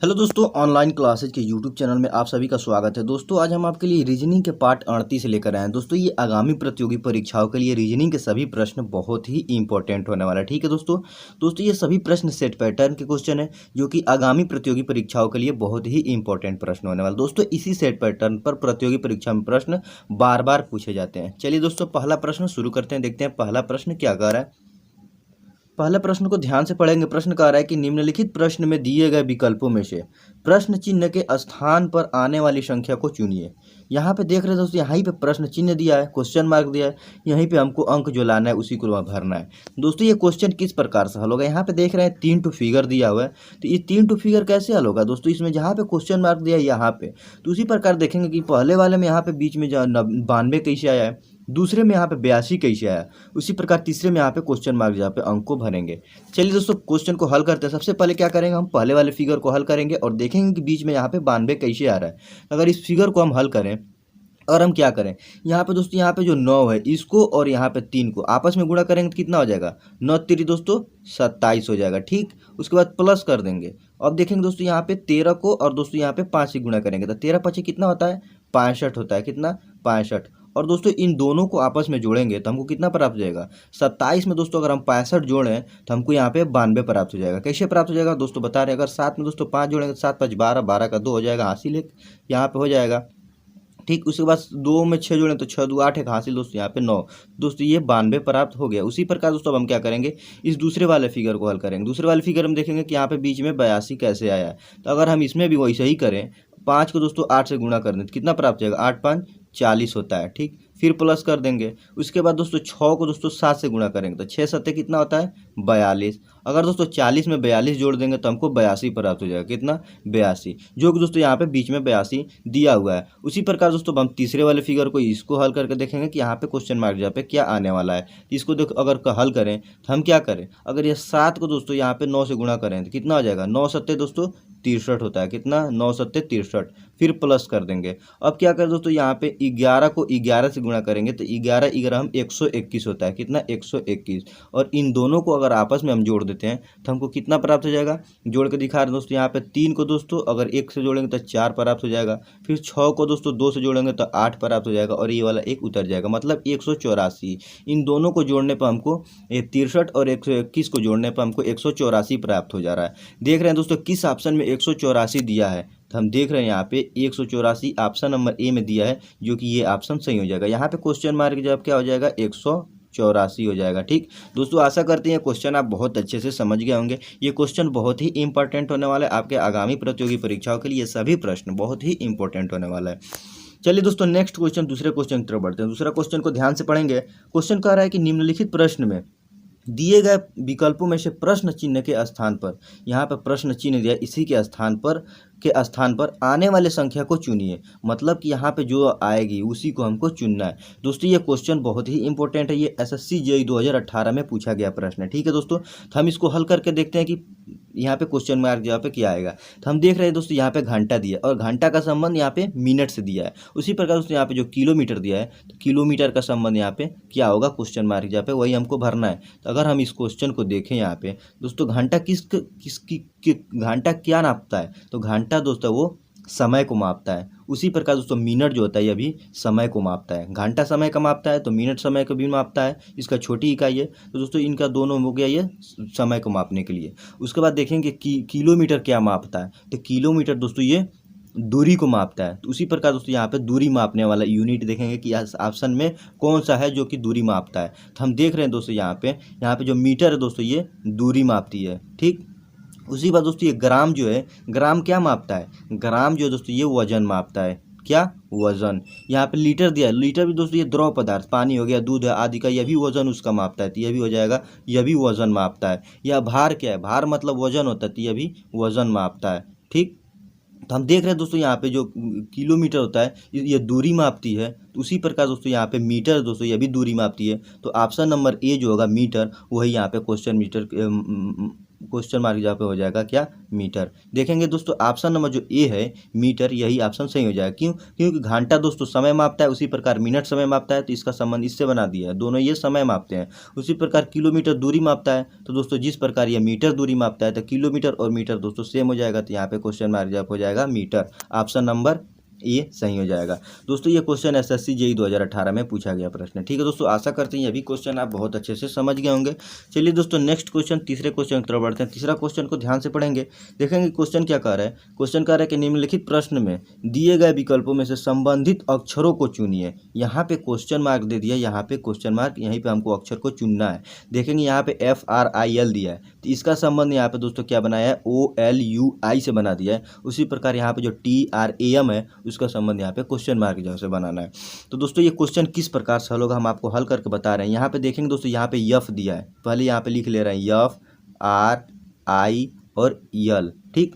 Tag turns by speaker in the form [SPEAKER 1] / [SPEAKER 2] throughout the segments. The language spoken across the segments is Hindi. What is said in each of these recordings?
[SPEAKER 1] हेलो दोस्तों, ऑनलाइन क्लासेज के यूट्यूब चैनल में आप सभी का स्वागत है। दोस्तों आज हम आपके लिए रीजनिंग के पार्ट 38 लेकर आए हैं। दोस्तों ये आगामी प्रतियोगी परीक्षाओं के लिए रीजनिंग के सभी प्रश्न बहुत ही इंपॉर्टेंट होने वाला है। ठीक है दोस्तों ये सभी प्रश्न सेट पैटर्न के क्वेश्चन है जो कि आगामी प्रतियोगी परीक्षाओं के लिए बहुत ही इंपॉर्टेंट प्रश्न होने वाला। दोस्तों इसी सेट पैटर्न पर प्रतियोगी परीक्षा में प्रश्न बार बार पूछे जाते हैं। चलिए दोस्तों पहला प्रश्न शुरू करते हैं, देखते हैं पहला प्रश्न क्या कह रहा है। पहले प्रश्न को ध्यान से पढ़ेंगे। प्रश्न कह रहा है कि निम्नलिखित प्रश्न में दिए गए विकल्पों में से प्रश्न चिन्ह के स्थान पर आने वाली संख्या को चुनिए। यहाँ पे देख रहे हैं दोस्तों, यहीं पे प्रश्न चिन्ह दिया है, क्वेश्चन मार्क दिया है, यहीं पे हमको अंक जो लाना है उसी को भरना है। दोस्तों ये क्वेश्चन किस प्रकार से हल होगा, यहाँ पे देख रहे हैं 3 फिगर दिया हुआ है। तो ये 3 फिगर कैसे हल होगा दोस्तों, इसमें जहाँ पे क्वेश्चन मार्क दिया है यहाँ पे, तो उसी प्रकार देखेंगे कि पहले वाले में यहाँ पे बीच में 92 कैसे आया है, दूसरे में यहाँ पे 82 कैसे आया, उसी प्रकार तीसरे में यहाँ पे क्वेश्चन मार्क जहाँ पे अंक को भरेंगे। चलिए दोस्तों क्वेश्चन को हल करते हैं। सबसे पहले क्या करेंगे, हम पहले वाले फिगर को हल करेंगे और देखेंगे कि बीच में यहाँ पे 92 कैसे आ रहा है। अगर इस फिगर को हम हल करें और हम क्या करें, यहाँ पे दोस्तों यहाँ पे जो 9 है इसको और यहाँ पे 3 को आपस में गुणा करेंगे तो कितना हो जाएगा, 9 3 दोस्तों 27 हो जाएगा। ठीक, उसके बाद प्लस कर देंगे। अब देखेंगे दोस्तों यहाँ पे 13 को और दोस्तों यहाँ पे 5 से गुणा करेंगे तो 13 5 कितना होता है, 65 होता है। कितना, 65। और दोस्तों इन दोनों को आपस में जोड़ेंगे तो हमको कितना प्राप्त हो जाएगा, 27 में दोस्तों अगर हम 65 जोड़ें तो हमको यहाँ पे 92 प्राप्त हो जाएगा। कैसे प्राप्त हो जाएगा दोस्तों बता रहे हैं, अगर 7 में दोस्तों 5 जोड़ेंगे तो 7 5 12, 12 का 2 हो जाएगा, हासिल एक यहाँ पे हो जाएगा। ठीक, उसके बाद 2 में 6 जोड़ें तो 6 2 8 एक हासिल दोस्तों यहाँ पे 9। दोस्तों ये 92 प्राप्त हो गया। उसी प्रकार दोस्तों अब हम क्या करेंगे, इस दूसरे वाले फिगर को हल करेंगे। दूसरे वाले फिगर में देखेंगे कि यहाँ पे बीच में 82 कैसे आया है। तो अगर हम इसमें भी वैसे ही करें, 5 को दोस्तों 8 से गुणा कर दें तो कितना प्राप्त हो जाएगा, 8 5 40 होता है। ठीक, फिर प्लस कर देंगे। उसके बाद दोस्तों 6 को दोस्तों 7 से गुणा करेंगे तो 6 7 कितना होता है, 42। अगर दोस्तों 40 में 42 जोड़ देंगे तो हमको 82 प्राप्त हो जाएगा। कितना, 82, जो कि दोस्तों यहाँ पे बीच में 82 दिया हुआ है। उसी प्रकार दोस्तों हम तीसरे वाले फिगर को इसको हल करके देखेंगे कि यहाँ पे क्वेश्चन मार्क जहाँ पे क्या आने वाला है। इसको देखो अगर हल करें तो हम क्या करें, अगर ये 7 को दोस्तों यहाँ पे 9 से गुणा करें तो कितना हो जाएगा, 9 7 दोस्तों 63 होता है। कितना, 9 7 63, फिर प्लस कर देंगे। अब क्या करें दोस्तों, यहाँ पे 11 को 11 से गुणा करेंगे तो 11 11 हम 121 होता है। कितना, 121। और इन दोनों को अगर आपस में हम जोड़ देते हैं तो हमको कितना प्राप्त हो जाएगा, जोड़ के दिखा रहे हैं दोस्तों। यहाँ पे 3 को दोस्तों अगर 1 से जोड़ेंगे तो 4 प्राप्त हो जाएगा। फिर 6 को दोस्तों 2 से जोड़ेंगे तो 8 प्राप्त हो जाएगा और ये वाला 1 उतर जाएगा, मतलब 184। इन दोनों को जोड़ने पर हमको 63 और 121 को जोड़ने पर हमको 184 प्राप्त हो जा रहा है। देख रहे हैं दोस्तों किस ऑप्शन में 184 दिया है, तो हम देख रहे हैं यहाँ पे 184 ऑप्शन नंबर ए में दिया है, जो कि ये ऑप्शन सही हो जाएगा। यहाँ पे क्वेश्चन मार्क जब क्या हो जाएगा, 184 हो जाएगा। ठीक दोस्तों, आशा करते हैं क्वेश्चन आप बहुत अच्छे से समझ गए होंगे। ये क्वेश्चन बहुत ही इंपॉर्टेंट होने वाला है आपके आगामी प्रतियोगी परीक्षाओं के लिए। ये सभी प्रश्न बहुत ही इंपॉर्टेंट होने वाला है। चलिए दोस्तों नेक्स्ट क्वेश्चन, दूसरे क्वेश्चन की तरफ बढ़ते हैं। दूसरा क्वेश्चन को ध्यान से पढ़ेंगे। क्वेश्चन कह रहा है कि निम्नलिखित प्रश्न में दिए गए विकल्पों में से प्रश्न चिन्ह के स्थान पर, यहाँ पर प्रश्न चिन्ह दिया, इसी के स्थान पर आने वाले संख्या को चुनिए। मतलब कि यहाँ पे जो आएगी उसी को हमको चुनना है। दोस्तों ये क्वेश्चन बहुत ही इंपॉर्टेंट है, ये एसएससी जेईई 2018 में पूछा गया प्रश्न है। ठीक है दोस्तों, तो हम इसको हल करके देखते हैं कि यहाँ पे क्वेश्चन मार्क यहाँ पे क्या आएगा। तो हम देख रहे हैं दोस्तों यहाँ पे घंटा दिया और घंटा का संबंध यहाँ पे मिनट से दिया है। उसी प्रकार दोस्तों यहाँ पे जो किलोमीटर दिया है तो किलोमीटर का संबंध यहाँ पे क्या होगा, क्वेश्चन मार्क यहाँ पे वही हमको भरना है। तो अगर हम इस क्वेश्चन को देखें यहाँ पे दोस्तों, घंटा घंटा क्या नापता है, तो घंटा दोस्तों वो समय को मापता है। उसी प्रकार दोस्तों मिनट जो होता है ये भी समय को मापता है। घंटा समय का मापता है तो मिनट समय को भी मापता है, इसका छोटी इकाई है। तो दोस्तों इनका दोनों हो गया ये समय को मापने के लिए। उसके बाद देखेंगे कि किलोमीटर क्या मापता है, तो किलोमीटर दोस्तों ये दूरी को मापता है। तो उसी प्रकार दोस्तों यहाँ पे दूरी मापने वाला यूनिट देखेंगे कि ऑप्शन में कौन सा है जो कि दूरी मापता है। तो हम देख रहे हैं दोस्तों यहाँ पे जो मीटर है दोस्तों ये दूरी मापती है। ठीक, उसी बात दोस्तों ये ग्राम जो है, ग्राम क्या मापता है, ग्राम जो है दोस्तों ये वजन मापता है। क्या, वजन। यहाँ पे लीटर दिया है, लीटर भी दोस्तों ये द्रव पदार्थ, पानी हो गया, दूध है आदि का, यह भी वजन उसका मापता है, तो यह भी हो जाएगा, यह भी वजन मापता है। या भार क्या है, भार मतलब वजन होता है, तो यह भी वजन मापता है। ठीक, तो हम देख रहे हैं दोस्तों यहाँ पे जो किलोमीटर होता है ये दूरी मापती है। तो उसी प्रकार दोस्तों यहाँ पे मीटर दोस्तों ये भी दूरी मापती है। तो ऑप्शन नंबर ए जो होगा मीटर, वही यहाँ पे क्वेश्चन मीटर क्वेश्चन मार्क जहाँ पे हो जाएगा क्या, मीटर। देखेंगे दोस्तों ऑप्शन नंबर जो ए है मीटर, यही ऑप्शन सही हो जाएगा। क्यों? क्योंकि घंटा दोस्तों समय मापता है, उसी प्रकार मिनट समय मापता है, तो इसका संबंध इससे बना दिया है, दोनों ये समय मापते हैं। उसी प्रकार किलोमीटर दूरी मापता है, तो दोस्तों जिस प्रकार ये मीटर दूरी मापता है, तो किलोमीटर और मीटर दोस्तों सेम हो जाएगा, तो यहाँ पे क्वेश्चन मार्क जब हो जाएगा मीटर। ऑप्शन नंबर ये सही हो जाएगा। दोस्तों ये क्वेश्चन एसएससी जेईई 2018 में पूछा गया प्रश्न है। ठीक है दोस्तों, आशा करते हैं ये भी क्वेश्चन आप बहुत अच्छे से समझ गए होंगे। चलिए दोस्तों नेक्स्ट क्वेश्चन, तीसरे क्वेश्चन की तरफ बढ़ते हैं। तीसरा क्वेश्चन को ध्यान से पढ़ेंगे, देखेंगे क्वेश्चन क्या कह रहा है। क्वेश्चन कह रहा है कि निम्नलिखित प्रश्न में दिए गए विकल्पों में से संबंधित अक्षरों को चुनिए। यहाँ पे क्वेश्चन मार्क दे दिया, यहाँ पे क्वेश्चन मार्क, यहीं पे हमको अक्षर को चुनना है। देखेंगे यहाँ पे FRIL दिया है, तो इसका संबंध यहाँ पे दोस्तों क्या बनाया है, OLUI से बना दिया है। उसी प्रकार यहाँ पे जो TRAM है उसका संबंध यहाँ पे क्वेश्चन मार्क जैसे बनाना है। तो दोस्तों ये क्वेश्चन किस प्रकार से हल होगा हम आपको हल करके बता रहे हैं। यहाँ पे देखेंगे दोस्तों, यहाँ पे यफ दिया है, पहले यहाँ पे लिख ले रहे हैं FRI और यल। ठीक,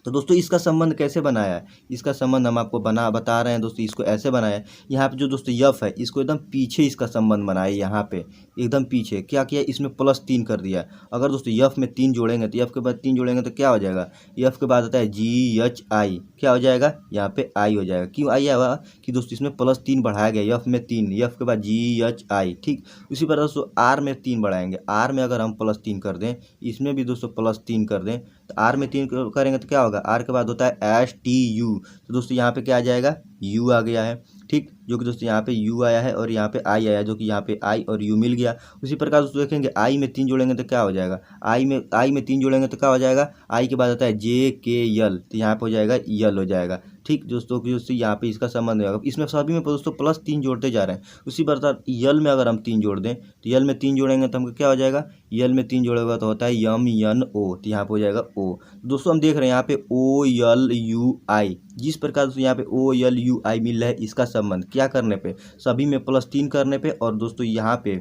[SPEAKER 1] तो दोस्तों इसका संबंध कैसे बनाया है, इसका संबंध हम आपको बता रहे हैं दोस्तों। इसको ऐसे बनाया है, यहाँ पे जो दोस्तों यफ है इसको एकदम पीछे इसका संबंध बनाया, यहाँ पे एकदम पीछे क्या किया, इसमें +3 कर दिया है। अगर दोस्तों यफ में 3 जोड़ेंगे तो यफ के बाद 3 जोड़ेंगे तो क्या हो जाएगा, यफ के बाद आता है GHI, क्या हो जाएगा, यहाँ पे आई हो जाएगा। क्यों आई आया कि दोस्तों इसमें +3 बढ़ाया गया, यफ में 3, यफ के बाद GHI। ठीक, उसी प्रकार दोस्तों आर में 3 बढ़ाएंगे, आर में अगर हम +3 कर दें, इसमें भी दोस्तों +3 कर दें, तो आर में 3 करेंगे तो क्या होगा, आर के बाद होता है STU, तो दोस्तों यहाँ पे क्या आ जाएगा, U आ गया है। ठीक, जो कि दोस्तों यहाँ पे U आया है और यहाँ पे I आया है, जो कि यहाँ पे I और U मिल गया। उसी प्रकार दोस्तों देखेंगे I में 3 जोड़ेंगे तो क्या हो जाएगा, I में 3 जोड़ेंगे तो क्या हो जाएगा, I के बाद आता है JKL, तो यहाँ पे हो जाएगा यल हो जाएगा। ठीक दोस्तों, कि दोस्तों यहाँ पे इसका संबंध होगा, इसमें सभी में दोस्तों +3 जोड़ते जा रहे हैं। उसी प्रकार यल में अगर हम 3 जोड़ दें, तो यल में 3 जोड़ेंगे तो हमको क्या हो जाएगा, यल में 3 जोड़ेगा तो होता है MNO, तो यहाँ पे हो जाएगा O। दोस्तों हम देख रहे हैं यहाँ पे OLUI, जिस प्रकार दोस्तों यहाँ पे OLUI मिल रहा है, इसका संबंध क्या करने पे, सभी में +3 करने पे, और दोस्तों यहाँ पे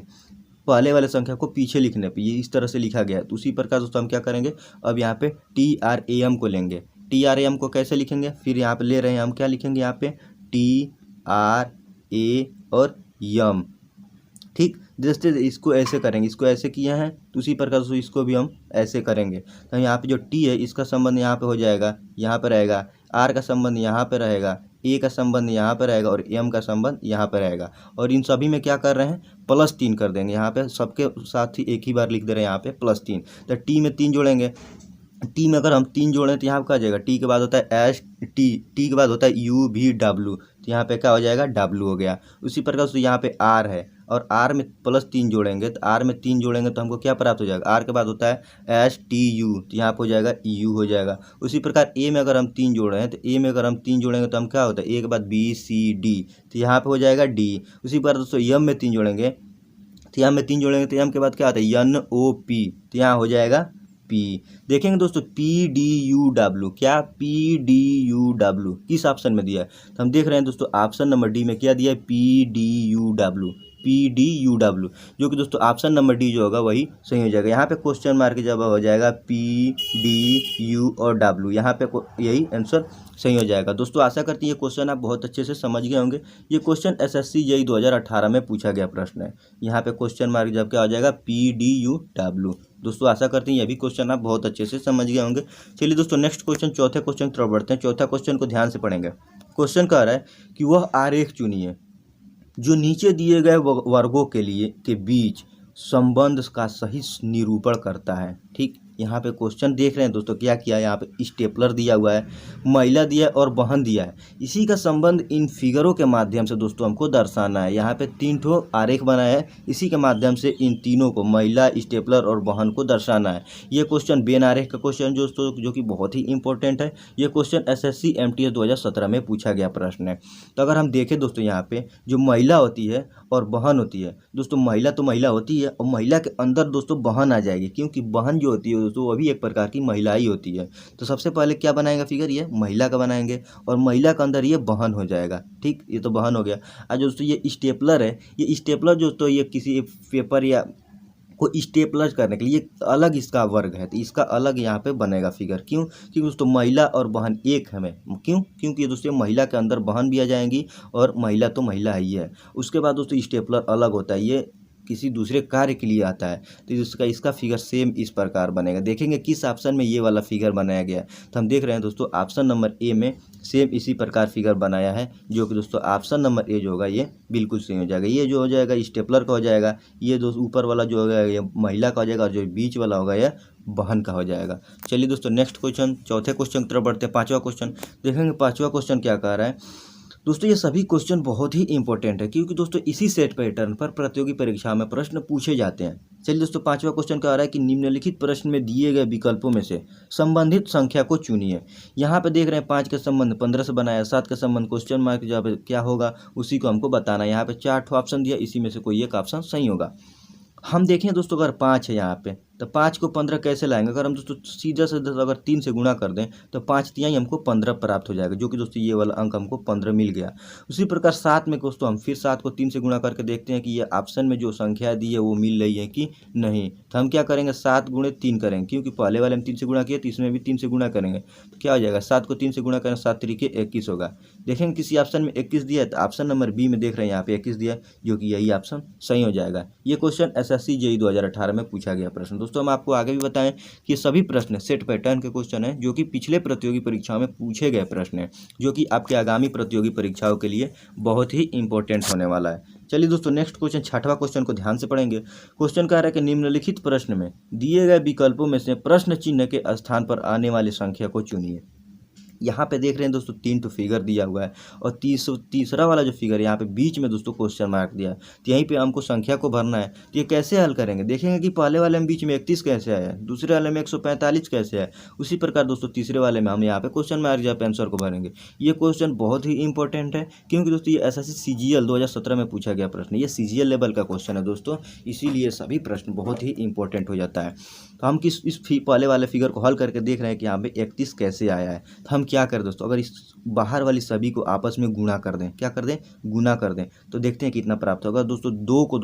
[SPEAKER 1] पहले वाले संख्या को पीछे लिखने पे, ये इस तरह से लिखा गया है। तो उसी प्रकार दोस्तों हम क्या करेंगे, अब यहाँ पे TRAM को लेंगे। TRAM को कैसे लिखेंगे, फिर यहाँ पे ले रहे हैं हम, क्या लिखेंगे यहाँ पे TRA और यम। ठीक, जैसे इसको ऐसे करेंगे, इसको ऐसे किए हैं, तो उसी प्रकार से इसको भी हम ऐसे करेंगे। तो यहाँ पे जो टी है इसका संबंध यहाँ पे हो जाएगा, यहाँ पे रहेगा, आर का संबंध यहाँ पे रहेगा, ए का संबंध यहाँ पे रहेगा और एम का संबंध यहाँ पे रहेगा। और इन सभी में क्या कर रहे हैं, +3 कर देंगे। यहाँ पे सबके साथ ही एक ही बार लिख दे रहे हैं यहाँ पे +3। तो टी में 3 जोड़ेंगे, टी में अगर हम 3 जोड़ें तो यहाँ पे क्या आ जाएगा, टी के बाद होता है ST, टी के बाद होता है UVW, तो यहाँ पे क्या हो जाएगा, W हो गया। उसी प्रकार से यहाँ पे R है, और R में +3 जोड़ेंगे, तो R में 3 जोड़ेंगे तो हमको क्या प्राप्त हो जाएगा, R के बाद होता है STU, तो यहाँ पे हो जाएगा U हो जाएगा। उसी प्रकार A में अगर हम 3 जोड़ रहे हैं, तो A में अगर हम 3 जोड़ेंगे तो हम क्या होता है, A के बाद BCD, तो यहाँ पे हो जाएगा D। उसी प्रकार दोस्तों यम में 3 जोड़ेंगे, तो यम में 3 जोड़ेंगे तो यम के बाद क्या आता है NOP, तो यहाँ हो जाएगा P। देखेंगे दोस्तों PDUW, क्या PDUW किस ऑप्शन में दिया है, तो हम देख रहे हैं दोस्तों ऑप्शन नंबर डी में क्या दिया है, PDUW, जो कि दोस्तों ऑप्शन नंबर डी जो होगा वही सही हो जाएगा। यहाँ पे क्वेश्चन मार्क जब हो जाएगा PDU और W, यहाँ पे यही आंसर सही हो जाएगा। दोस्तों आशा करती है ये क्वेश्चन आप बहुत अच्छे से समझ गए होंगे। ये क्वेश्चन SSC जेईई 2018 में पूछा गया प्रश्न है। यहाँ पे क्वेश्चन मार्क जब क्या हो जाएगा, PDUW। दोस्तों आशा करते हैं ये भी क्वेश्चन आप बहुत अच्छे से समझ गए होंगे। चलिए दोस्तों नेक्स्ट क्वेश्चन, चौथे क्वेश्चन की तरफ बढ़ते हैं। चौथा क्वेश्चन को ध्यान से पढ़ेंगे। क्वेश्चन कह रहा है कि वह आरेख चुनिए जो नीचे दिए गए वर्गों के बीच संबंध का सही निरूपण करता है। ठीक, यहाँ पे क्वेश्चन देख रहे हैं दोस्तों, क्या किया है, यहाँ पे स्टेपलर दिया हुआ है, महिला दिया है और बहन दिया है। इसी का संबंध इन फिगरों के माध्यम से दोस्तों हमको दर्शाना है। यहाँ पे 3 ठो आरेख बनाया है, इसी के माध्यम से इन तीनों को, महिला, स्टेपलर और बहन को दर्शाना है। ये क्वेश्चन बेन आरेख का क्वेश्चन दोस्तों, जो कि बहुत ही इंपॉर्टेंट है। ये क्वेश्चन SSC MTS 2017 में पूछा गया प्रश्न है। तो अगर हम देखें दोस्तों, यहाँ पे जो महिला होती है और बहन होती है दोस्तों, महिला तो महिला होती है और महिला के अंदर दोस्तों बहन आ जाएगी, क्योंकि बहन जो होती है दोस्तों वो भी एक प्रकार की महिला ही होती है। तो सबसे पहले क्या बनाएगा फिगर, ये महिला का बनाएंगे और महिला के अंदर ये बहन हो जाएगा। ठीक, ये तो बहन हो गया। आज दोस्तों ये स्टेपलर है, ये स्टेपलर जो तो ये किसी पेपर या को स्टेपलर करने के लिए अलग इसका वर्ग है, तो इसका अलग यहाँ पे बनेगा फिगर। क्यों? क्योंकि दोस्तों महिला और बहन एक हमें, क्यों? क्योंकि दोस्तों महिला के अंदर बहन भी आ जाएंगी और महिला तो महिला ही है। उसके बाद दोस्तों स्टेपलर अलग होता है, ये किसी दूसरे कार्य के लिए आता है तो इसका फिगर सेम इस प्रकार बनेगा। देखेंगे किस ऑप्शन में ये वाला फिगर बनाया गया है, तो हम देख रहे हैं दोस्तों ऑप्शन नंबर ए में सेम इसी प्रकार फिगर बनाया है, जो कि दोस्तों ऑप्शन नंबर ए जो होगा ये बिल्कुल सही हो जाएगा। ये जो हो जाएगा स्टेपलर का हो जाएगा, ये दोस्तों ऊपर वाला जो होगा ये महिला का हो जाएगा, और जो बीच वाला होगा ये बहन का हो जाएगा। चलिए दोस्तों नेक्स्ट क्वेश्चन, चौथे क्वेश्चन की तरफ बढ़ते हैं। पांचवा क्वेश्चन देखेंगे, पांचवा क्वेश्चन क्या कह रहा है दोस्तों। ये सभी क्वेश्चन बहुत ही इंपॉर्टेंट है, क्योंकि दोस्तों इसी सेट पैटर्न पर प्रतियोगी परीक्षा में प्रश्न पूछे जाते हैं। चलिए दोस्तों पांचवा क्वेश्चन क्या आ रहा है कि निम्नलिखित प्रश्न में दिए गए विकल्पों में से संबंधित संख्या को चुनिए। यहाँ पे देख रहे हैं 5 का संबंध 15 से बनाया, 7 का संबंध क्वेश्चन मार्क जहाँ पे क्या होगा उसी को हमको बताना है। यहाँ पे 4 ऑप्शन दिया, इसी में से कोई एक ऑप्शन सही होगा। हम देखें दोस्तों अगर 5 है यहाँ पे तो 5 को 15 कैसे लाएंगे, अगर हम दोस्तों सीधा से अगर 3 से गुणा कर दें तो 5 तिहाई हमको 15 प्राप्त हो जाएगा, जो कि दोस्तों ये वाला अंक हमको 15 मिल गया। उसी प्रकार 7 में दोस्तों हम फिर 7 को 3 से गुणा करके देखते हैं कि ये ऑप्शन में जो संख्या दी है वो मिल रही है कि नहीं। तो हम क्या करेंगे 7 गुणे 3 करेंगे, क्योंकि पहले वाले में 3 से गुणा किया तो इसमें भी 3 से गुणा करेंगे तो क्या हो जाएगा 7 को 3 से गुणा करें 7 तरीके 21 होगा। देखेंगे किसी ऑप्शन में 21 दिया है तो ऑप्शन नंबर बी में देख रहे हैं यहाँ पे 21 दिया है, जो कि यही ऑप्शन सही हो जाएगा। ये क्वेश्चन SSC JEE 2018 में पूछा गया प्रश्न। दोस्तों हम आपको आगे भी बताएं कि ये सभी प्रश्न सेट पैटर्न के क्वेश्चन हैं, जो कि पिछले प्रतियोगी परीक्षाओं में पूछे गए प्रश्न हैं, जो कि आपके आगामी प्रतियोगी परीक्षाओं के लिए बहुत ही इंपॉर्टेंट होने वाला है। चलिए दोस्तों नेक्स्ट क्वेश्चन, छठवां क्वेश्चन को ध्यान से पढ़ेंगे। क्वेश्चन कह रहा है कि निम्नलिखित प्रश्न में दिए गए विकल्पों में से प्रश्न चिन्ह के स्थान पर आने वाली संख्या को चुनिए। यहाँ पे देख रहे हैं दोस्तों 3 तो फिगर दिया हुआ है, और तीसरा वाला जो फिगर यहाँ पे बीच में दोस्तों क्वेश्चन मार्क दिया है, तो यहीं पे हमको संख्या को भरना है। तो ये कैसे हल करेंगे, देखेंगे कि पहले वाले में बीच में 31 कैसे आया, दूसरे वाले में 145 कैसे है, उसी प्रकार दोस्तों तीसरे वाले में हम यहाँ पे क्वेश्चन मार्क जहाँ पे आंसर को भरेंगे। ये क्वेश्चन बहुत ही इंपॉर्टेंट है, क्योंकि दोस्तों ये SSC CGL 2017 में पूछा गया प्रश्न, ये CGL लेवल का क्वेश्चन है दोस्तों, इसीलिए सभी प्रश्न बहुत ही इंपॉर्टेंट हो जाता है। तो हम इस पहले वाले फिगर को हल करके देख रहे हैं कि यहाँ पे 31 कैसे आया है। तो हम क्या करें दोस्तों, अगर इस बाहर वाली सभी को आपस में गुणा कर दें, क्या कर दें गुणा कर दें, तो देखते हैं कितना प्राप्त होगा। दोस्तों 2 को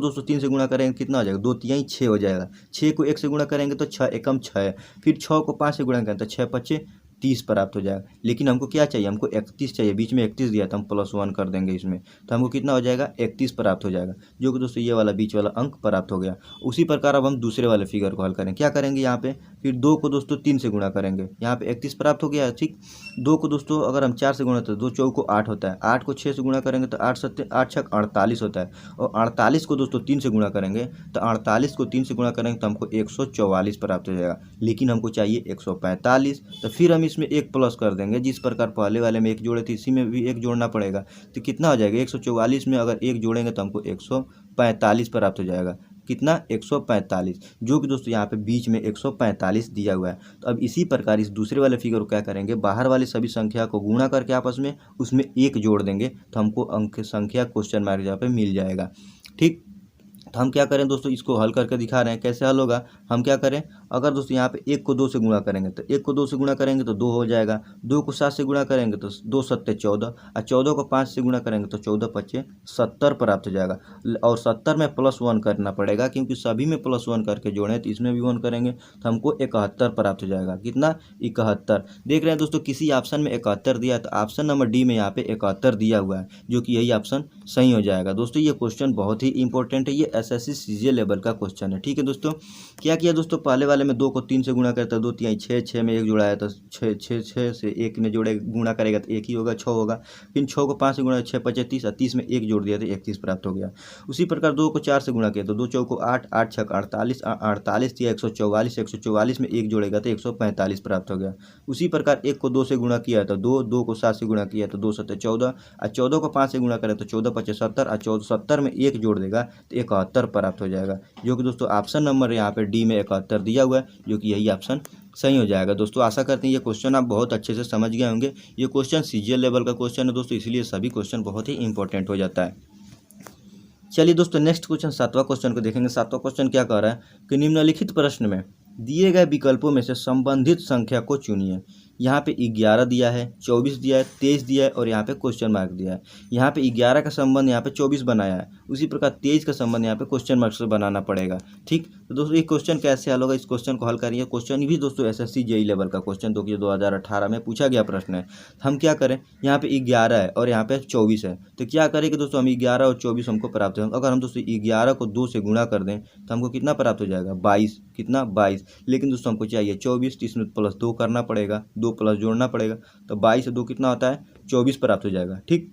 [SPEAKER 1] दोस्तों 3 से गुणा करेंगे कितना हो जाएगा, 2 तिहाई 6 हो जाएगा। 6 को 1 से गुणा करेंगे तो 6 एकम 6, फिर 6 को 5 से गुणा करेंगे तो 6 5 30 प्राप्त हो जाएगा। लेकिन हमको क्या चाहिए, हमको 31 चाहिए, बीच में 31 दिया तो हम +1 कर देंगे इसमें, तो हमको कितना हो जाएगा 31 प्राप्त हो जाएगा, जो कि दोस्तों ये वाला बीच वाला अंक प्राप्त हो गया। उसी प्रकार अब हम दूसरे वाले फिगर को हल करें, क्या करेंगे यहाँ पे फिर 2 को दोस्तों 3 से गुणा करेंगे, यहाँ पे 31 प्राप्त हो गया। ठीक, 2 को दोस्तों अगर हम 4 से गुणा तो 2 चौको 8 होता है, 8 को 6 से गुणा करेंगे तो 8 7 8 6 48 होता है, और 48 को दोस्तों 3 से गुणा करेंगे तो 48 को 3 से गुणा करेंगे तो हमको 144 प्राप्त हो जाएगा। लेकिन हमको चाहिए 145, तो फिर हम इसमें 1 प्लस कर देंगे, जिस प्रकार पहले वाले में 1 जोड़े थे इसी में भी 1 जोड़ना पड़ेगा, तो कितना हो जाएगा 144 में अगर 1 जोड़ेंगे तो हमको 145 प्राप्त हो जाएगा। कितना 145, जो कि दोस्तों यहाँ पे बीच में 145 दिया हुआ है। तो अब इसी प्रकार इस दूसरे वाले फिगर को क्या करेंगे, बाहर वाली सभी संख्या को गुणा करके आपस में उसमें 1 जोड़ देंगे, तो हमको अंक संख्या क्वेश्चन मार्क यहाँ पे मिल जाएगा। ठीक, तो हम क्या करें दोस्तों, इसको हल करके दिखा रहे हैं कैसे हल होगा। हम क्या करें, अगर दोस्तों यहाँ पे 1 को 2 से गुणा करेंगे तो 1 को 2 से गुणा करेंगे तो 2 हो जाएगा, 2 को 7 से गुणा करेंगे तो 2 7 14, और 14 को 5 से गुणा करेंगे तो 14 5 70 प्राप्त हो जाएगा। और 70 में +1 करना पड़ेगा, क्योंकि सभी में +1 करके जोड़ें तो इसमें भी 1 करेंगे तो हमको 71 प्राप्त हो जाएगा। कितना 71। देख रहे हैं दोस्तों किसी ऑप्शन में 71 दिया, तो ऑप्शन नंबर डी में यहाँ पे 71 दिया हुआ है, जो कि यही ऑप्शन सही हो जाएगा। दोस्तों ये क्वेश्चन बहुत ही इंपॉर्टेंट है, ये SSC CGL लेवल का क्वेश्चन है। ठीक है दोस्तों, क्या किया दोस्तों, पहले वाले में 2 को 3 से गुणा करता है 2 तिहाई 6, 6 में 1 जोड़ा है तो 6 से 1 में जोड़े गुणा करेगा तो 1 ही होगा, 6 होगा। फिर 6 को 5 से गुणा 6 5 30, और 30 में 1 जोड़ दिया तो 31 प्राप्त हो गया। उसी प्रकार 2 को 4 से गुणा किया तो 2 चौको 8, 8 6 48, 48 दिया 144, 144 में 1 जोड़ेगा तो 145 प्राप्त हो गया। उसी प्रकार 1 को 2 से गुणा किया तो 2 को 7 से गुणा किया तो 2 7 14, और 14 को 5 से गुणा करें तो 14 5 70, और 70 में 1 जोड़ देगा तो 71 प्राप्त हो जाएगा, जो कि दोस्तों ऑप्शन नंबर यहाँ पे डी में 71 दिया हुआ है, जो कि यही ऑप्शन सही हो जाएगा। दोस्तों आशा करते हैं ये क्वेश्चन आप बहुत अच्छे से समझ गए होंगे। ये क्वेश्चन CGL लेवल का क्वेश्चन है दोस्तों, इसलिए सभी क्वेश्चन बहुत ही इंपॉर्टेंट हो जाता है। चलिए दोस्तों नेक्स्ट क्वेश्चन, 7वां क्वेश्चन को देखेंगे। 7वां क्वेश्चन क्या कह रहा है कि निम्नलिखित प्रश्न में दिए गए विकल्पों में से संबंधित संख्या को चुनिए। यहाँ पे 11 दिया है, 24 दिया है, 23 दिया है और यहाँ पे क्वेश्चन मार्क दिया है। यहाँ पे 11 का संबंध यहाँ पे 24 बनाया है, उसी प्रकार 23 का संबंध यहाँ पे क्वेश्चन मार्क से बनाना पड़ेगा। ठीक, तो दोस्तों ये क्वेश्चन कैसे हल होगा, इस क्वेश्चन को हल करिए। क्वेश्चन भी दोस्तों SSC JEE लेवल का क्वेश्चन 2018 में पूछा गया प्रश्न है। हम क्या करें, यहाँ पे 11 है और यहाँ पे 24 है, तो क्या करेंगे दोस्तों, हम 11 और 24 हमको प्राप्त है। अगर हम दोस्तों 11 को 2 से गुणा कर दें तो हमको कितना प्राप्त हो जाएगा, 22। कितना, 22। लेकिन दोस्तों हमको चाहिए 24, तो इसमें प्लस 2 करना पड़ेगा, 2 प्लस जोड़ना पड़ेगा, तो 22 से 2 कितना होता है, 24 प्राप्त हो जाएगा। ठीक,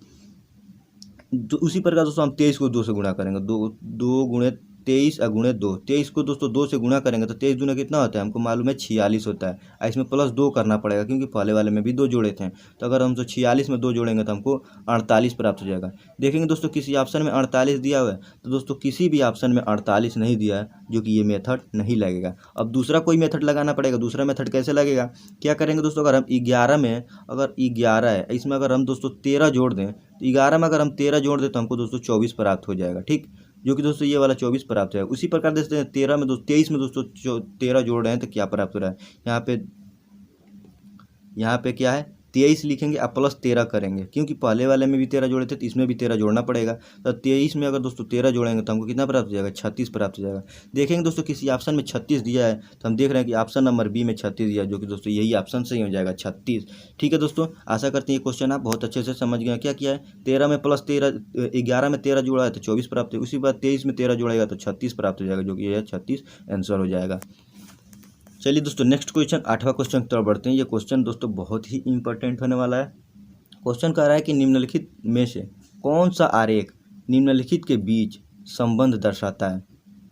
[SPEAKER 1] तो उसी प्रकार दोस्तों हम 23 को 2 से गुणा करेंगे, 2 गुणे 23 गुणे 2, 23 को दोस्तों 2 से गुणा करेंगे तो 23 दूना कितना होता है, हमको मालूम है 46 होता है। इसमें प्लस 2 करना पड़ेगा क्योंकि पहले वाले में भी 2 जोड़े थे, तो अगर हम 46 में 2 जोड़ेंगे तो हमको 48 प्राप्त हो जाएगा। देखेंगे दोस्तों किसी ऑप्शन में 48 दिया हुआ है, तो दोस्तों किसी भी ऑप्शन में 48 नहीं दिया है, जो कि ये मेथड नहीं लगेगा। अब दूसरा कोई मेथड लगाना पड़ेगा। दूसरा मेथड कैसे लगेगा, क्या करेंगे दोस्तों, अगर हम 11 में, अगर 11 है, इसमें अगर हम दोस्तों 13 जोड़ दें, तो 11 में अगर हम 13 जोड़ दें तो हमको दोस्तों 24 प्राप्त हो जाएगा। ठीक, जो कि दोस्तों ये वाला 24 प्राप्त है। उसी प्रकार देखते हैं 13 में दोस्तों 23 में दोस्तों 13 जोड़ रहे हैं तो क्या प्राप्त हो रहा है, यहाँ पे क्या है, 23 लिखेंगे, अब प्लस 13 करेंगे क्योंकि पहले वाले में भी 13 जोड़े थे तो इसमें भी 13 जोड़ना पड़ेगा। तो 23 में अगर दोस्तों 13 जोड़ेंगे तो हमको कितना प्राप्त हो जाएगा, 36 प्राप्त हो जाएगा। देखेंगे दोस्तों किसी ऑप्शन में 36 दिया है, तो हम देख रहे हैं कि ऑप्शन नंबर बी में 36 दिया है, जो कि दोस्तों यही ऑप्शन सही हो जाएगा, 36। ठीक है दोस्तों, आशा करते हैं ये क्वेश्चन आप बहुत अच्छे से समझ गए। क्या किया है, 13 में प्लस 13, 11 में 13 जोड़ा है तो 24 प्राप्त है, उसी बात 23 में 13 जोड़ेगा तो 36 प्राप्त हो जाएगा, जो कि यह 36 आंसर हो जाएगा। चलिए दोस्तों नेक्स्ट क्वेश्चन, 8वां क्वेश्चन की तरफ बढ़ते हैं। ये क्वेश्चन दोस्तों बहुत ही इंपॉर्टेंट होने वाला है। क्वेश्चन कह रहा है कि निम्नलिखित में से कौन सा आरेख निम्नलिखित के बीच संबंध दर्शाता है।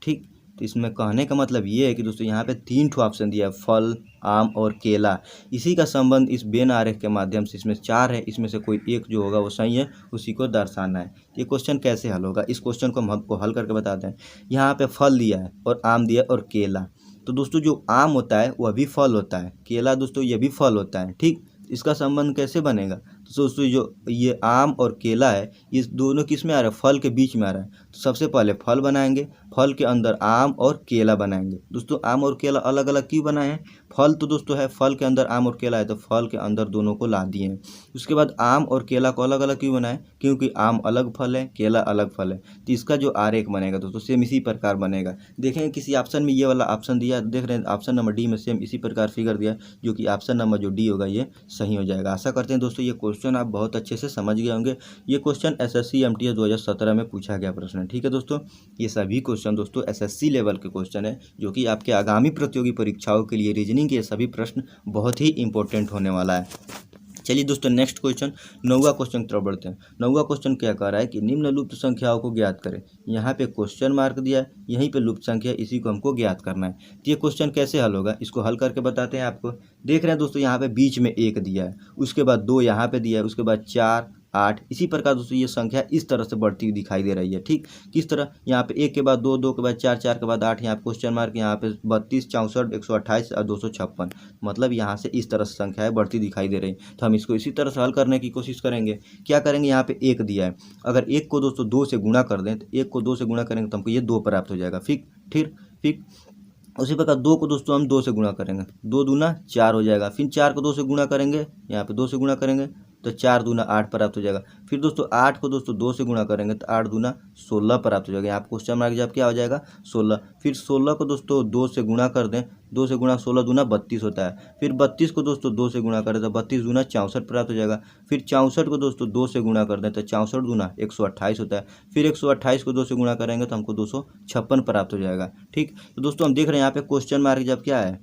[SPEAKER 1] ठीक, तो इसमें कहने का मतलब ये है कि दोस्तों यहाँ पे 3 ठो ऑप्शन दिया है, फल, आम और केला। इसी का संबंध इस बेन आरेख के माध्यम से, इसमें 4 है, इसमें से कोई एक जो होगा वो सही है, उसी को दर्शाना है। ये क्वेश्चन कैसे हल होगा, इस क्वेश्चन को हम आपको हल करके बताते हैं। यहाँ पे फल दिया है और आम दिया है और केला। तो दोस्तों जो आम होता है वह भी फल होता है, केला दोस्तों ये भी फल होता है। ठीक, इसका संबंध कैसे बनेगा, तो दोस्तों जो ये आम और केला है, ये दोनों किस में आ रहा है, फल के बीच में आ रहा है। तो सबसे पहले फल बनाएंगे, फल के अंदर आम और केला बनाएंगे। दोस्तों आम और केला अलग अलग क्यों बनाए हैं, फल तो दोस्तों है, फल के अंदर आम और केला है, तो फल के अंदर दोनों को ला दिए हैं। उसके बाद आम और केला को अलग अलग क्यों बनाए, क्योंकि आम अलग फल है, केला अलग फल है। तो इसका जो आरेख बनेगा दोस्तों सेम इसी प्रकार बनेगा। देखेंगे किसी ऑप्शन में ये वाला ऑप्शन दिया, देख रहे हैं ऑप्शन नंबर डी में सेम इसी प्रकार फिगर दिया, जो कि ऑप्शन नंबर जो डी होगा ये सही हो जाएगा। आशा करते हैं दोस्तों ये क्वेश्चन आप बहुत अच्छे से समझ गए होंगे। ये क्वेश्चन SSC MTS 2017 में पूछा गया प्रश्न है। ठीक है दोस्तों, ये सभी क्वेश्चन दोस्तों SSC लेवल के क्वेश्चन है, जो कि आपके आगामी प्रतियोगी परीक्षाओं के लिए रीजनिंग के सभी प्रश्न बहुत ही इंपॉर्टेंट होने वाला है। चलिए दोस्तों नेक्स्ट क्वेश्चन, 9वां क्वेश्चन की तरफ बढ़ते हैं। 9वां क्वेश्चन क्या कह रहा है कि निम्नलिखित संख्याओं को ज्ञात करें। यहाँ पे क्वेश्चन मार्क दिया है, यहीं पे लुप्त संख्या, इसी को हमको ज्ञात करना है। तो ये क्वेश्चन कैसे हल होगा, इसको हल करके बताते हैं आपको। देख रहे हैं दोस्तों यहाँ पे बीच में 1 दिया है, उसके बाद 2 यहाँ पे दिया है, उसके बाद 4, 8, इसी प्रकार दोस्तों ये संख्या इस तरह से बढ़ती हुई दिखाई दे रही है। ठीक, किस तरह, यहाँ पे 1 के बाद 2, 2 के बाद 4, 4 के बाद 8, यहाँ पे क्वेश्चन मार्क, यहाँ पे 32, 64, 128 और 256, मतलब यहाँ से इस तरह से संख्याएं बढ़ती दिखाई दे रही। तो हम इसको इसी तरह से हल करने की कोशिश करेंगे। क्या करेंगे, यहाँ पे 1 दिया है, अगर 1 को दोस्तों 2 से गुणा कर दें, तो 1 को 2 से गुणा करेंगे तो हमको ये 2 प्राप्त हो जाएगा। फिर उसी प्रकार 2 को दोस्तों हम 2 से गुणा करेंगे, 2 दूना 4 हो जाएगा। फिर 4 को 2 से गुणा करेंगे, यहाँ पे 2 से गुणा करेंगे तो 4 दूना 8 प्राप्त हो जाएगा। फिर दोस्तों 8 को दोस्तों 2 से गुणा करेंगे तो 8 दूना 16 प्राप्त हो जाएगा। यहाँ पे क्वेश्चन मार्क जब क्या हो जाएगा, 16। फिर 16 को दोस्तों 2 से गुणा कर दें, 2 से गुणा 16 दूना 32 होता है। फिर 32 को दोस्तों 2 से गुणा करें तो 32 दूना 64 प्राप्त हो जाएगा। फिर 64 को दोस्तों 2 से गुणा कर दें तो 64 दूना 128 होता है। फिर 128 को 2 से गुणा करेंगे तो हमको 256 प्राप्त हो जाएगा। ठीक, तो दोस्तों हम देख रहे हैं यहाँ पे क्वेश्चन मार्क जब क्या है,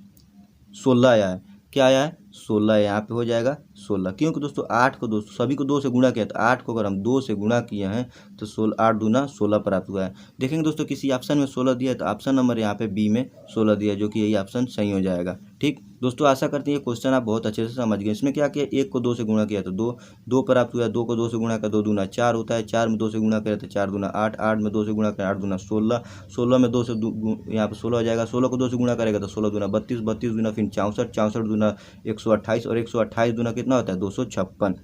[SPEAKER 1] 16 आया है। क्या आया है, 16 यहाँ पे हो जाएगा 16, क्योंकि दोस्तों 8 को दोस्तों सभी को 2 से गुणा किया, तो 8 को अगर हम 2 से गुणा किए हैं तो 8 दूना 16 प्राप्त हुआ है। देखेंगे दोस्तों किसी ऑप्शन में 16 दिया है, तो ऑप्शन नंबर यहाँ पे बी में 16 दिया है, जो कि यही ऑप्शन सही हो जाएगा। ठीक दोस्तों, आशा करते हैं ये क्वेश्चन आप बहुत अच्छे से समझ गए। इसमें क्या किया, 1 को 2 से गुणा किया तो 2 प्राप्त हुआ, 2 को 2 से गुणा किया 2 दूना 4 होता है, 4 में 2 से गुणा करें तो 4 दूना 8, 8 में 2 से गुणा करें 8 दूना 16, 16 में 2 से यहाँ पे 16 हो जाएगा, 16 को 2 से गुणा करेगा तो 16 दूना 32, 32 दूना फिर 64, 64 दूना 128 और 128 दूना कितना होता है 256।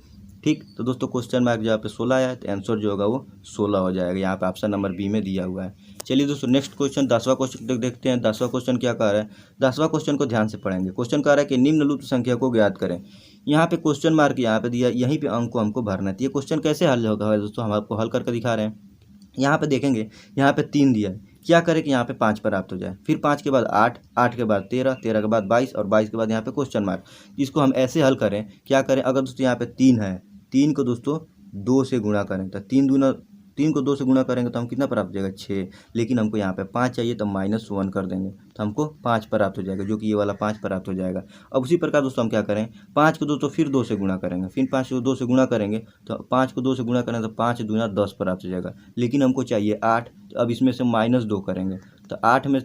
[SPEAKER 1] ठीक। तो दोस्तों क्वेश्चन मार्क जहाँ पे 16 आया है तो आंसर जो होगा वो 16 हो जाएगा। यहाँ पे ऑप्शन नंबर बी में दिया हुआ है। चलिए दोस्तों नेक्स्ट क्वेश्चन 10वां क्वेश्चन देखते हैं। 10वां क्वेश्चन क्या कह रहा है, 10वां क्वेश्चन को ध्यान से पढ़ेंगे। क्वेश्चन कह रहा है कि निम्नलिखित संख्या को ज्ञात करें। यहाँ पे क्वेश्चन मार्क यहाँ पे दिया, यहीं पे अंक को हमको भरना है। तो ये क्वेश्चन कैसे हल होगा दोस्तों, हम आपको हल करके दिखा रहे हैं। यहाँ पे देखेंगे, यहाँ पे 3 दिया है, क्या करें कि यहाँ पे 5 प्राप्त हो जाए, फिर 5 के बाद 8, 8 के बाद 13, 13 के बाद 22 और 22 के बाद यहाँ पे क्वेश्चन मार्क। इसको हम ऐसे हल करें, क्या करें, अगर दोस्तों यहाँ पे 3 है, 3 को दोस्तों 2 से गुणा करें तो 3 को 2 से गुणा करेंगे तो हम कितना प्राप्त हो जाएगा 6। लेकिन हमको यहाँ पे 5 चाहिए तो -1 कर देंगे तो हमको 5 प्राप्त हो जाएगा, जो कि ये वाला 5 प्राप्त हो जाएगा। अब उसी प्रकार दोस्तों हम क्या करें, 5 को दोस्तों फिर 2 से गुणा करेंगे, फिर 5 को 2 से गुणा करेंगे तो 5 को 2 से गुणा करें तो 5 दूना 10 प्राप्त हो जाएगा। लेकिन हमको चाहिए 8, तो अब इसमें से -2 करेंगे तो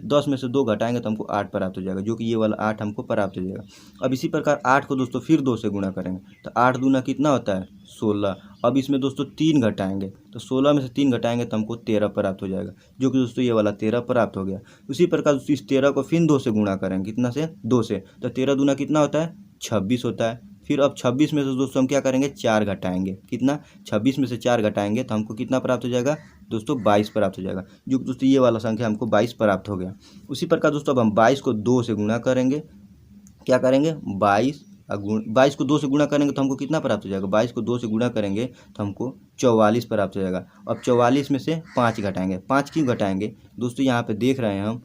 [SPEAKER 1] 10 में से 2 घटाएंगे तो हमको 8 प्राप्त हो जाएगा, जो कि ये वाला 8 हमको प्राप्त हो जाएगा। अब इसी प्रकार 8 को दोस्तों फिर 2 से गुणा करेंगे तो 8 दूना कितना होता है 16। अब इसमें दोस्तों 3 घटाएंगे तो 16 में से 3 घटाएंगे तो हमको 13 प्राप्त हो जाएगा, जो कि दोस्तों ये वाला 13 प्राप्त हो गया। उसी प्रकार दोस्तों इस 13 को फिर 2 से गुणा करेंगे, कितना से 2 से, तो 13 दूना कितना होता है 26 होता है। फिर अब 26 में से दोस्तों हम क्या करेंगे 4 घटाएंगे, कितना 26 में से 4 घटाएंगे तो हमको कितना प्राप्त हो जाएगा दोस्तों 22 प्राप्त हो जाएगा, जो दोस्तों ये वाला संख्या हमको 22 प्राप्त हो गया। उसी प्रकार दोस्तों अब हम 22 को 2 से गुणा करेंगे, क्या करेंगे 22 को 2 से गुणा करेंगे तो हमको कितना प्राप्त हो जाएगा, 22 को 2 से गुणा करेंगे तो हमको 44 प्राप्त हो जाएगा। अब 44 में से 5 घटाएंगे, 5 क्यों घटाएंगे दोस्तों, यहाँ पे देख रहे हैं हम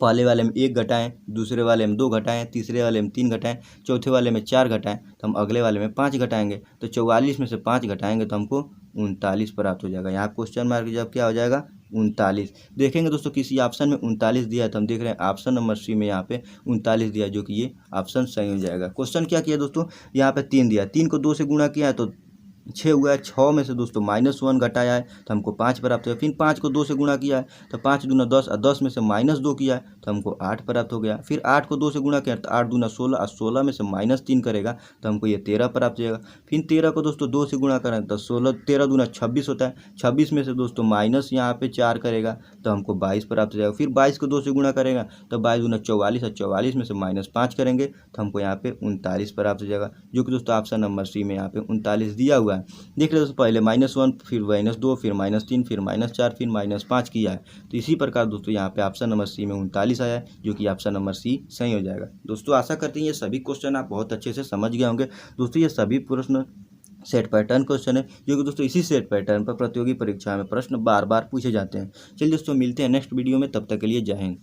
[SPEAKER 1] पहले वाले में 1 घटाएं, दूसरे वाले में 2 घटाएं, तीसरे वाले में 3 घटाएं, चौथे वाले में 4 घटाएं तो हम अगले वाले में 5 घटाएंगे। तो 44 में से 5 घटाएंगे तो हमको 39 प्राप्त हो जाएगा। यहाँ क्वेश्चन मार्क जब क्या हो जाएगा 39। देखेंगे दोस्तों किसी ऑप्शन में 39 दिया है तो हम देख रहे हैं ऑप्शन नंबर सी में यहाँ पे 39 दिया है, जो कि ये ऑप्शन सही हो जाएगा। क्वेश्चन क्या किया दोस्तों, यहाँ पे 3 दिया है, 3 को 2 से गुणा किया है तो 6 हुआ है, 6 में से दोस्तों -1 घटाया है तो हमको 5 प्राप्त हो गया। फिर 5 को 2 से गुणा किया है तो 5 दूना 10 और 10 में से -2 किया है तो हमको 8 प्राप्त हो गया। फिर 8 को 2 से गुणा किया तो 8 दूना 16 और 16 में से -3 करेगा तो हमको ये 13 प्राप्त हो जाएगा। फिर 13 को दोस्तों 2 से गुणा करें तो 13 दूना 26 होता है, 26 में से दोस्तों माइनस यहाँ पे 4 करेगा तो हमको 22 प्राप्त हो जाएगा। फिर 22 को 2 से गुणा करेगा तो 22 दूना 44 और 44 में से -5 करेंगे तो हमको यहाँ पे 39 प्राप्त हो जाएगा, जो कि दोस्तों ऑप्शन नंबर सी में यहाँ पे 39 दिया हुआ है। देख रहे दोस्तों पहले -1 फिर -2 फिर -3 फिर -4 फिर -5 किया है, तो इसी प्रकार दोस्तों यहाँ पे ऑप्शन नंबर सी में 39 आया है, जो कि ऑप्शन नंबर सी सही हो जाएगा। दोस्तों आशा करते हैं ये सभी क्वेश्चन आप बहुत अच्छे से समझ गए होंगे। दोस्तों ये सभी प्रश्न सेट पैटर्न क्वेश्चन है, जो कि दोस्तों इसी सेट पैटर्न पर प्रतियोगी परीक्षा में प्रश्न बार बार पूछे जाते हैं। चलिए दोस्तों मिलते हैं नेक्स्ट वीडियो में, तब तक के लिए जय हिंद।